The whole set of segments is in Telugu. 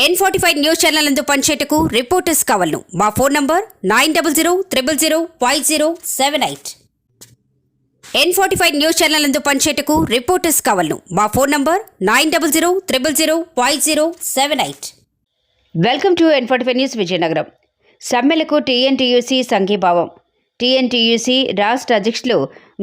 N45 న్యూస్ ఛానల్ నందు పనిచేయటకు రిపోర్టర్స్ కావాలను మా phone number 9000005078. N45 news channel నందు పనిచేయటకు రిపోర్టర్స్ కావాలను మా phone number 9000005078. Welcome to N45 news Vizianagaram. సమ్మెలకు TNTUC సంఘీభావం. TNTUC రాష్ట్ర అధ్యక్షులు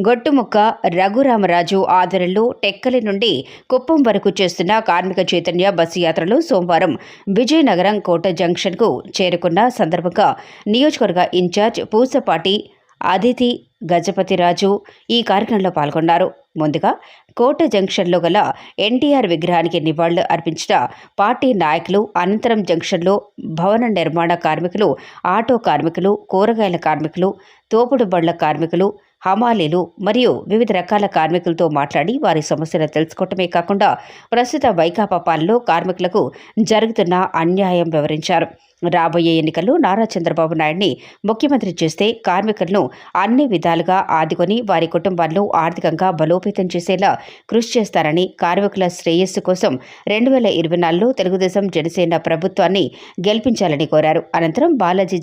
గొట్టుముక్క రఘురామరాజు ఆధ్వర్యంలో టెక్కలి నుండి కుప్పం వరకు చేస్తున్న కార్మిక చైతన్య బస్సు యాత్రలో సోమవారం విజయనగరం కోట జంక్షన్కు చేరుకున్న సందర్భంగా నియోజకవర్గ ఇన్ఛార్జ్ పూసపాటి అదితి గజపతిరాజు ఈ కార్యక్రమంలో పాల్గొన్నారు. ముందుగా కోట జంక్షన్లో గల ఎన్టీఆర్ విగ్రహానికి నివాళులు అర్పించిన పార్టీ నాయకులు అనంతరం జంక్షన్లో భవన నిర్మాణ కార్మికులు, ఆటో కార్మికులు, కూరగాయల కార్మికులు, తోపుడు బండ్ల కార్మికులు, హమాలీలు మరియు వివిధ రకాల కార్మికులతో మాట్లాడి వారి సమస్యలు తెలుసుకోవటమే కాకుండా ప్రస్తుత వైకాపా పాలనలో కార్మికులకు జరుగుతున్న అన్యాయం వివరించారు. రాబోయే ఎన్నికల్లో నారా చంద్రబాబు నాయుడిని ముఖ్యమంత్రి చేస్తే కార్మికులను అన్ని విధాలుగా ఆదుకొని వారి కుటుంబాలను ఆర్థికంగా బలోపేతం చేసేలా కృషి చేస్తారని, కార్మికుల శ్రేయస్సు కోసం 2024లో తెలుగుదేశం జనసేన ప్రభుత్వాన్ని గెలిపించాలని కోరారు. అనంతరం బాలాజీ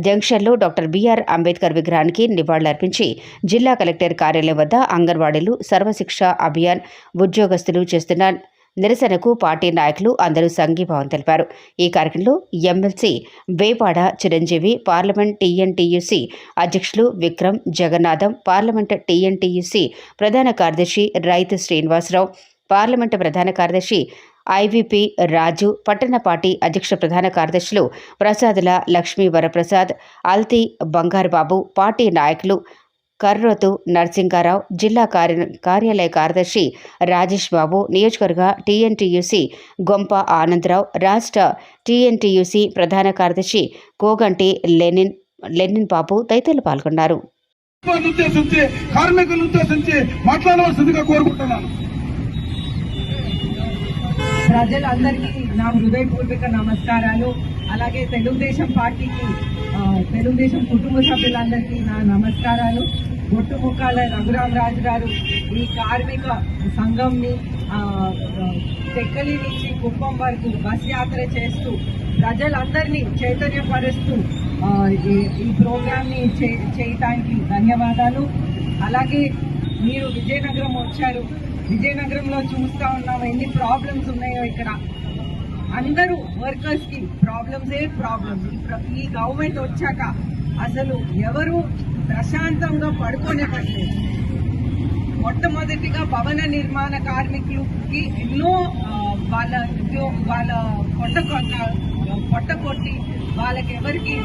జంక్షన్లో డాక్టర్ బిఆర్ అంబేద్కర్ విగ్రహానికి నివాళులర్పించి జిల్లా కలెక్టర్ కార్యాలయం వద్ద అంగన్వాడీలు, సర్వశిక్ష అభియాన్ ఉద్యోగస్తులు చేస్తున్న నిరసనకు పార్టీ నాయకులు అందరూ సంఘీభావం తెలిపారు. ఈ కార్యక్రమంలో MLC Vepada Chiranjeevi, parliament TNTUC అధ్యక్షులు విక్రమ్ జగన్నాథం, పార్లమెంట్ TNTUC ప్రధాన కార్యదర్శి రైతు శ్రీనివాసరావు, పార్లమెంటు ప్రధాన కార్యదర్శి IVP రాజు, పట్టణ పార్టీ అధ్యక్ష ప్రధాన కార్యదర్శులు ప్రసాదుల లక్ష్మీ వరప్రసాద్, అల్తి బంగారుబాబు, పార్టీ నాయకులు కర్రోతు నరసింగారావు, జిల్లా కార్యాలయ కార్యదర్శి రాజేష్ బాబు, నియోజకవర్గ TNTUC గొంప ఆనందరావు, రాష్ట్ర TNTUC ప్రధాన కార్యదర్శి కోగంటి లెనిన్ బాబు తదితరులు పాల్గొన్నారు. ప్రజలందరికీ నా హృదయపూర్వక నమస్కారాలు. అలాగే తెలుగుదేశం పార్టీకి, తెలుగుదేశం కుటుంబ సభ్యులందరికీ నా నమస్కారాలు. గొట్టుముక్కాల రఘురామరాజు గారు ఈ కార్మిక సంఘంని టెక్కలి నుంచి కుప్పం వరకు బస్ యాత్ర చేస్తూ ప్రజలందరినీ చైతన్యపరుస్తూ ఈ ప్రోగ్రామ్ని చేయటానికి ధన్యవాదాలు. అలాగే మీరు విజయనగరం వచ్చారు. విజయనగరంలో చూస్తూ ఉన్నాము ఎన్ని ప్రాబ్లమ్స్ ఉన్నాయో. ఇక్కడ అందరూ వర్కర్స్ కి ప్రాబ్లమ్స్. ఈ గవర్నమెంట్ వచ్చాక అసలు ఎవరు ప్రశాంతంగా పడుకోనివ్వట్లేదు. మొట్టమొదటిగా భవన నిర్మాణ కార్మికులకి ఎన్నో వాళ్ళ పొట్ట కొట్టి వాళ్ళకి ఎవరికి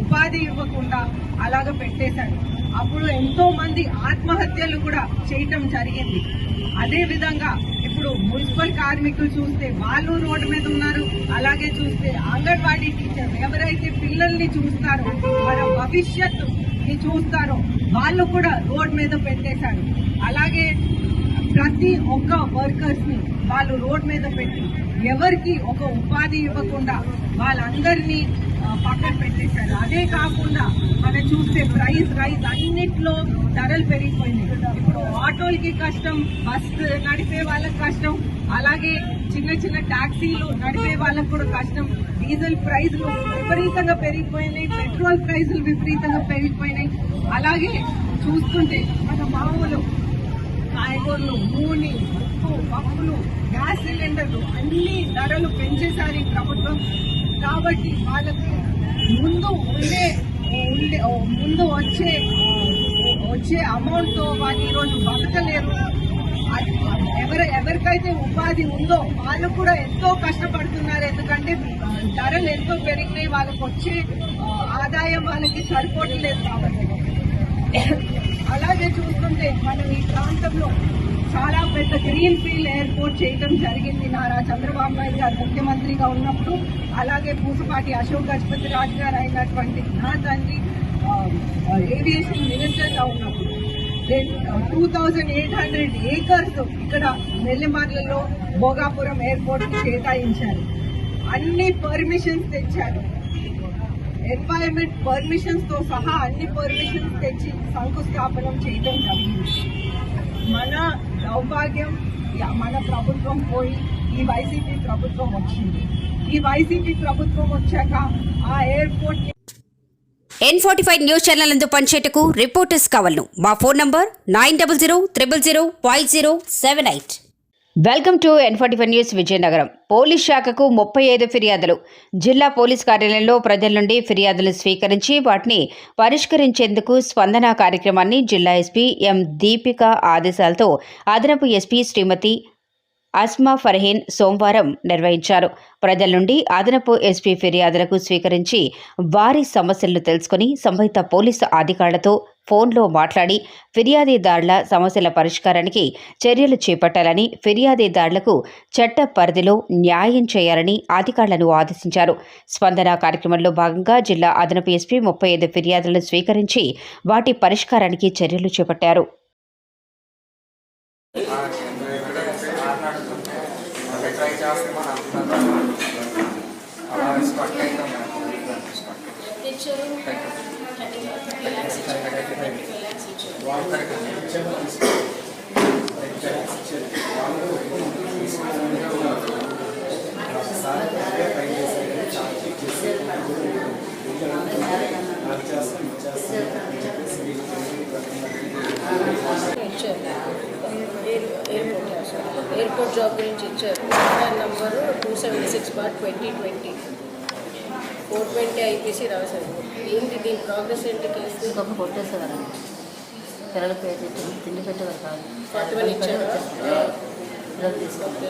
ఉపాధి ఇవ్వకుండా అలాగ పెట్టేశారు. అప్పుడు ఎంతో మంది ఆత్మహత్యలు కూడా చేయటం జరిగింది. అదే విధంగా ఇప్పుడు మున్సిపల్ కార్మికులు చూస్తే వాళ్ళు రోడ్డు మీద ఉన్నారు. అలాగే చూస్తే అంగన్వాడీ టీచర్ ఎవరైతే పిల్లల్ని చూస్తారో, మన భవిష్యత్తుని చూస్తారో వాళ్ళు కూడా రోడ్ మీద పెట్టేశారు. అలాగే ప్రతి ఒక్క వర్కర్స్ ని వాళ్ళు రోడ్ మీద పెట్టి ఎవరికి ఒక ఉపాధి ఇవ్వకుండా వాళ్ళందరినీ పక్కన పెట్టేశారు. అదే కాకుండా మనం చూస్తే ప్రైస్ రైజ్ అన్నిట్లో ధరలు పెరిగిపోయినాయి. ఇప్పుడు ఆటోలకి కష్టం, బస్సు నడిపే వాళ్ళకి కష్టం, అలాగే చిన్న చిన్న టాక్సీలు నడిపే వాళ్ళకి కూడా కష్టం. డీజిల్ ప్రైజులు విపరీతంగా పెరిగిపోయినాయి, పెట్రోల్ ప్రైజులు విపరీతంగా పెరిగిపోయినాయి. అలాగే చూస్తుంటే మన మామూలు కాయగూరలు, నూనె, ఉప్పు, పప్పులు, గ్యాస్ సిలిండర్లు అన్ని ధరలు పెంచేశారు ఈ ప్రభుత్వం. కాబట్టి వాళ్ళకి ముందు వచ్చే అమౌంట్ తో వాళ్ళు ఈరోజు బతకలేరు. ఎవరికైతే ఉపాధి ఉందో వాళ్ళు కూడా ఎంతో కష్టపడుతున్నారు. ఎందుకంటే ధరలు ఎంతో పెరిగినాయి, వాళ్ళకి వచ్చే ఆదాయం వాళ్ళకి సరిపోవట్లేదు. కాబట్టి అలాగే చూస్తుంటే మనం ఈ ప్రాంతంలో చాలా పెద్ద గ్రీన్ ఫీల్డ్ ఎయిర్పోర్ట్ చేయడం జరిగింది నారా చంద్రబాబు నాయుడు గారు ముఖ్యమంత్రిగా ఉన్నప్పుడు. అలాగే పూసపాటి అశోక్ గజపతి రాజు గారు అయినటువంటి నా తండ్రి ఏవియేషన్ మినిస్టర్గా ఉన్నప్పుడు 2800 ఏకర్స్ ఇక్కడ నెల్లిమర్లలో భోగాపురం ఎయిర్పోర్ట్ కి కేటాయించారు. అన్ని పర్మిషన్స్ తెచ్చారు. ఎన్వైరన్మెంట్ పర్మిషన్స్ తో సహా అన్ని పర్మిషన్స్ తెచ్చి శంకుస్థాపనం చేయడం జరిగింది. మన దౌర్భాగ్యం మన ప్రభుత్వం పోయి ఈ వైసీపీ ప్రభుత్వం వచ్చింది. ఈ వైసీపీ ప్రభుత్వం వచ్చాక ఆ ఎయిర్పోర్ట్ N45 న్యూస్ ఛానల్ నందు పనిచేటకు రిపోర్టర్స్ కావాలను. మా phone number 9000005078. Welcome to N45 news Vizianagaram. Police శాఖకు 35 ఫిర్యాదులు. జిల్లా పోలీస్ కార్యాలయంలో ప్రజల నుండి ఫిర్యాదులు స్వీకరించి వాటిని పరిష్కరించేందుకు స్పందన కార్యక్రమాన్ని జిల్లా ఎస్పీ ఎం దీపిక ఆదేశాలతో అదనపు ఎస్పీ శ్రీమతి అస్మా ఫర్హీన్ సోమవారం నిర్వహించారు. ప్రజల నుండి అదనపు ఎస్పీ ఫిర్యాదులకు స్వీకరించి వారి సమస్యలను తెలుసుకుని సంబంధిత పోలీసు అధికారులతో ఫోన్లో మాట్లాడి ఫిర్యాదుదారుల సమస్యల పరిష్కారానికి చర్యలు చేపట్టాలని, ఫిర్యాదుదారులకు చట్ట పరిధిలో న్యాయం చేయాలని అధికారులను ఆదేశించారు. స్పందన కార్యక్రమంలో భాగంగా జిల్లా అదనపు ఎస్పీ 35 ఫిర్యాదులను స్వీకరించి వాటి పరిష్కారానికి చర్యలు చేపట్టారు. ఎయిర్పోర్ట్ జాబ్ గురించి ఇచ్చారు. నంబరు 276/2020 420 ఐపీసీ రాశారు. ఏంటి దీని ప్రోగ్రెస్ ఏంటి? కేసు ఇంకొక కొట్టేసేవారు పిల్లల పేరు తిండి పెట్టేవారు కాదు. 41 ఇచ్చారు. పిల్లలు తీసుకుంటే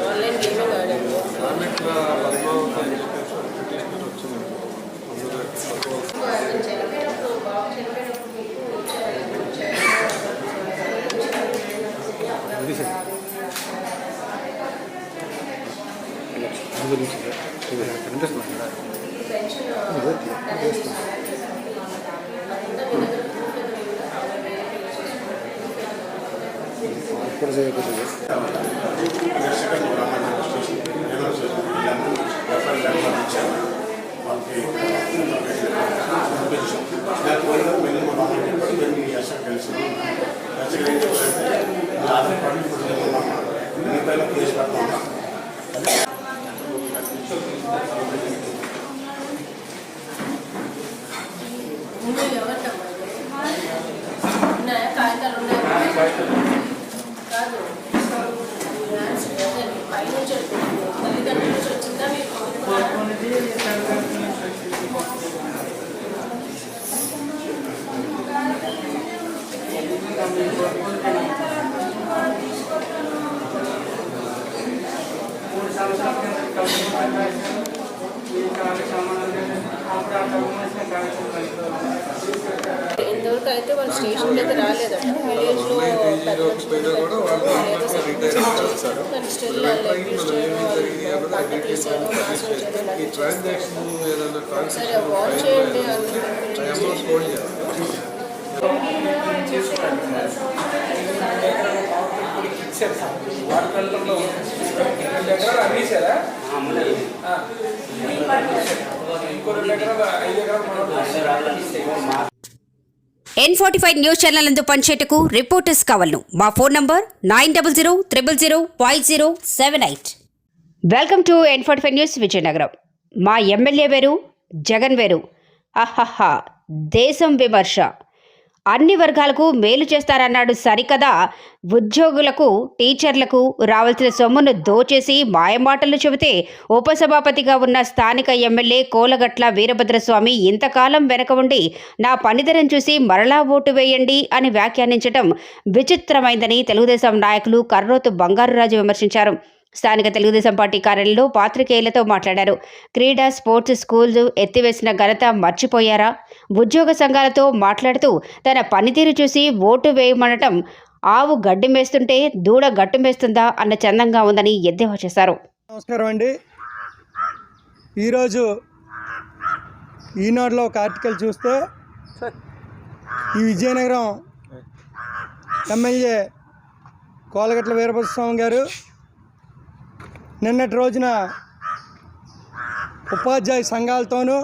ఆన్లైన్ గేమింగ్ ఆడారు. ఉన్నాయా కాగితాలు? ఉన్నాయా? కాదు, పైనుంచి తల్లిదండ్రుల నుంచి వచ్చిందా మీకు? ఇంతవరకు అయితే వాళ్ళు స్టేషన్కి అయితే రాలేదట. విలేజ్లో కానీ స్టిల్ సరే వాచ్ చేయండి. N45 న్యూస్ ఛానల్ నందు పనిచేటకు రిపోర్టర్స్ కావాలను. మా phone number 9000005078. Welcome to N45 news Vizianagaram. మా ఎమ్మెల్యే వేరు, జగన్ వేరు. అహహా, దేశం విమర్శ. అన్ని వర్గాలకు మేలు చేస్తారన్నాడు సరికదా, ఉద్యోగులకు, టీచర్లకు రావాల్సిన సొమ్మును దోచేసి మాయమాటలు చెబితే ఉపసభాపతిగా ఉన్న స్థానిక ఎమ్మెల్యే కోలగట్ల వీరభద్రస్వామి ఇంతకాలం వెనక ఉండి నా పనితనం చూసి మరలా ఓటు వేయండి అని వ్యాఖ్యానించడం విచిత్రమైందని తెలుగుదేశం నాయకులు కర్రోతు బంగారురాజు విమర్శించారు. స్థానిక తెలుగుదేశం పార్టీ కార్యాలయంలో పాత్రికేయులతో మాట్లాడారు. క్రీడా స్పోర్ట్స్ స్కూల్స్ ఎత్తివేసిన ఘనత మర్చిపోయారా? ఉద్యోగ సంఘాలతో మాట్లాడుతూ తన పనితీరు చూసి ఓటు వేయమనటం ఆవు గడ్డి మేస్తుంటే దూడ గట్టు మేస్తుందా అన్న చందంగా ఉందని ఎద్దేవా చేశారు. నమస్కారం అండి. ఈరోజు ఈనాడులో ఒక ఆర్టికల్ చూస్తే ఈ విజయనగరం ఎమ్మెల్యే కోలగట్ల వీరభద్రస్వామి గారు నిన్నటి రోజున ఉపాధ్యాయ సంఘాలతోనూ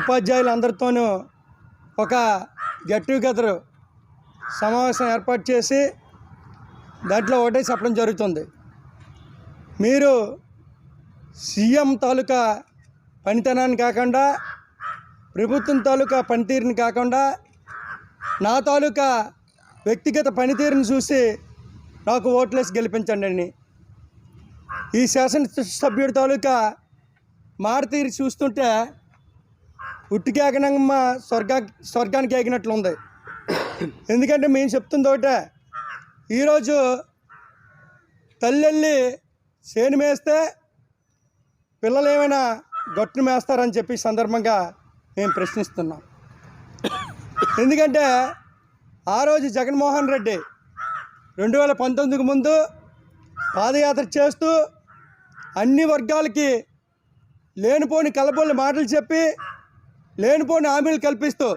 ఉపాధ్యాయులందరితోనూ ఒక గెట్ టుగెదర్ సమావేశం ఏర్పాటు చేసి దాంట్లో ఒకటే చెప్పడం జరుగుతుంది. మీరు సీఎం తాలూకా పనితనాన్ని కాకుండా, ప్రభుత్వం తాలూకా పనితీరుని కాకుండా, నా తాలూకా వ్యక్తిగత పనితీరుని చూసి నాకు ఓట్లేసి గెలిపించండి అని. ఈ శాసనసభ్యుడి తాలూకా మారుతీరు చూస్తుంటే ఉట్టికేకనమ్మ స్వర్గానికి ఎగినట్లు ఉంది. ఎందుకంటే మేము చెప్తుంది ఒకటే, ఈరోజు తల్లెళ్ళి చేను మేస్తే పిల్లలు ఏమైనా గట్టును మేస్తారని చెప్పి సందర్భంగా మేము ప్రశ్నిస్తున్నాం. ఎందుకంటే ఆ రోజు జగన్మోహన్ రెడ్డి 2019కు ముందు పాదయాత్ర చేస్తూ అన్ని వర్గాలకి లేనిపోని కలబోని మాటలు చెప్పి, లేనిపోని హామీలు కల్పిస్తూ,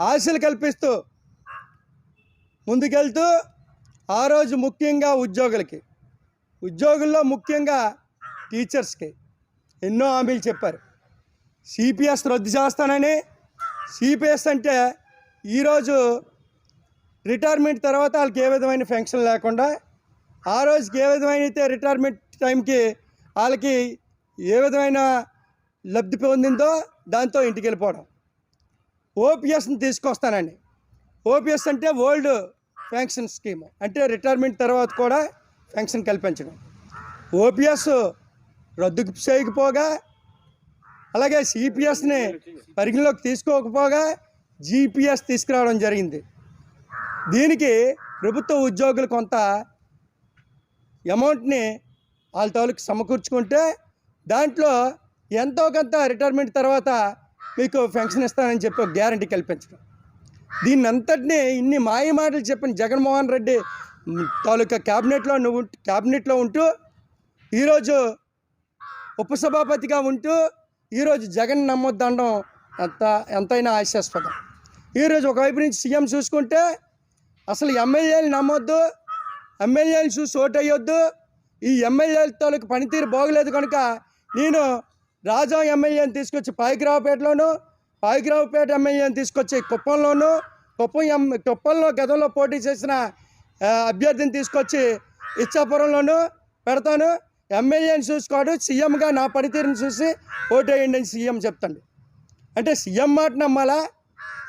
ఆశలు కల్పిస్తూ ముందుకెళ్తూ ఆ రోజు ముఖ్యంగా ఉద్యోగుల్లో ముఖ్యంగా టీచర్స్కి ఎన్నో హామీలు చెప్పారు. సిపిఎస్ రద్దు చేస్తానని. సిపిఎస్ అంటే ఈరోజు రిటైర్మెంట్ తర్వాత వాళ్ళకి ఏ విధమైన ఫెన్షన్ లేకుండా, ఆ రోజుకి ఏ విధమైన అయితే రిటైర్మెంట్ టైంకి వాళ్ళకి ఏ విధమైన లబ్ధి పొందిందో దాంతో ఇంటికి వెళ్ళిపోవడం. ఓపీఎస్ని తీసుకొస్తానండి. ఓపీఎస్ అంటే ఓల్డ్ పెన్షన్ స్కీమ్, అంటే రిటైర్మెంట్ తర్వాత కూడా పెన్షన్ కల్పించడం. ఓపీఎస్ రద్దు చేయకపోగా, అలాగే సిపిఎస్ని పరిగణలోకి తీసుకోకపోగా జీపీఎస్ తీసుకురావడం జరిగింది. దీనికి ప్రభుత్వ ఉద్యోగులు కొంత అమౌంట్ని వాళ్ళ తాలూకు సమకూర్చుకుంటే దాంట్లో ఎంతో కొంత రిటైర్మెంట్ తర్వాత మీకు పెన్షన్ ఇస్తానని చెప్పి ఒక గ్యారంటీ కల్పించడం. దీన్ని అంతటినీ ఇన్ని మాయ మాటలు చెప్పిన జగన్మోహన్ రెడ్డి తాలూకా క్యాబినెట్లో ఉంటూ ఈరోజు ఉపసభాపతిగా ఉంటూ ఈరోజు జగన్ నమ్మొద్దనడం ఎంతైనా హాస్యాస్పదం. ఈరోజు ఒకవైపు నుంచి సీఎం చూసుకుంటే అసలు ఎమ్మెల్యేలు నమ్మొద్దు, ఎమ్మెల్యేలు చూసి ఓటు వేయొద్దు, ఈ ఎమ్మెల్యేల తాలూకు పనితీరు బాగలేదు కనుక నేను రాజా ఎమ్మెల్యేని తీసుకొచ్చి పాయిగ్రావుపేట ఎమ్మెల్యేని తీసుకొచ్చి కుప్పంలో గతంలో పోటీ చేసిన అభ్యర్థిని తీసుకొచ్చి ఇచ్చాపురంలోనూ పెడతాను, ఎమ్మెల్యేని చూసుకోడు, సీఎంగా నా పనితీరుని చూసి ఓటేయండి అని సీఎం చెప్తాడు. అంటే సీఎం మాట నమ్మాలా,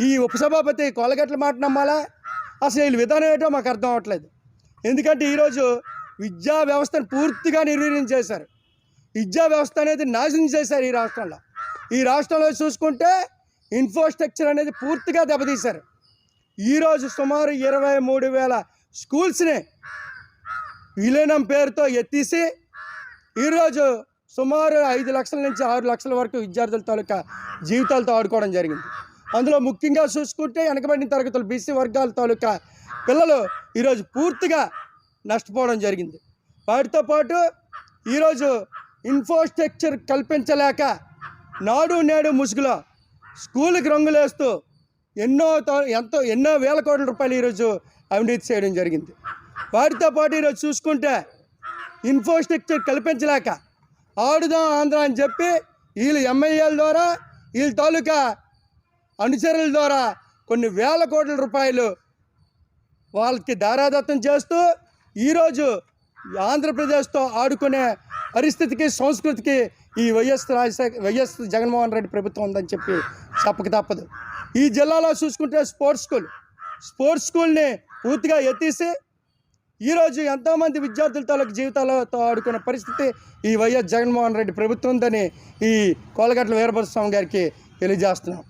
ఈ ఉపసభాపతి కోలగట్ల మాట నమ్మాలా? అసలు వీళ్ళ విధానం ఏంటో మాకు అర్థం అవ్వట్లేదు. ఎందుకంటే ఈరోజు విద్యా వ్యవస్థను పూర్తిగా నిర్వీర్యం చేశారు. విద్యా వ్యవస్థ అనేది నాశనం చేశారు ఈ రాష్ట్రంలో చూసుకుంటే ఇన్ఫ్రాస్ట్రక్చర్ అనేది పూర్తిగా దెబ్బతీశారు. ఈరోజు సుమారు 23,000 స్కూల్స్ని విలీనం పేరుతో ఎత్తేసి ఈరోజు సుమారు 5 లక్షల నుంచి 6 లక్షల వరకు విద్యార్థుల తాలూకా జీవితాలతో ఆడుకోవడం జరిగింది. అందులో ముఖ్యంగా చూసుకుంటే వెనకబడిన తరగతులు బీసీ వర్గాల తాలూకా పిల్లలు ఈరోజు పూర్తిగా నష్టపోవడం జరిగింది. వాటితో పాటు ఈరోజు ఇన్ఫ్రాస్ట్రక్చర్ కల్పించలేక నాడు నేడు ముసుగులో స్కూల్కి రంగులేస్తూ ఎన్నో వేల కోట్ల రూపాయలు ఈరోజు అవినీతి చేయడం జరిగింది. వాటితో పాటు ఈరోజు చూసుకుంటే ఇన్ఫ్రాస్ట్రక్చర్ కల్పించలేక ఆడుదాం ఆంధ్ర అని చెప్పి వీళ్ళు ఎమ్మెల్యేల ద్వారా వీళ్ళ తాలూకా అనుచరుల ద్వారా కొన్ని వేల కోట్ల రూపాయలు వాళ్ళకి దారాదత్తం చేస్తూ ఈరోజు ఆంధ్రప్రదేశ్తో ఆడుకునే పరిస్థితికి సంస్కృతికి ఈ వైఎస్ జగన్మోహన్ రెడ్డి ప్రభుత్వం ఉందని చెప్పి చెప్పక తప్పదు. ఈ జిల్లాలో చూసుకుంటే స్పోర్ట్స్ స్కూల్ని పూర్తిగా ఎత్తేసి ఈరోజు ఎంతోమంది విద్యార్థుల తాలూకు జీవితాలతో ఆడుకునే పరిస్థితి ఈ వైఎస్ జగన్మోహన్ రెడ్డి ప్రభుత్వం ఉందని ఈ కోలగట్ల వీరభద్రస్వామి గారికి తెలియజేస్తున్నాం.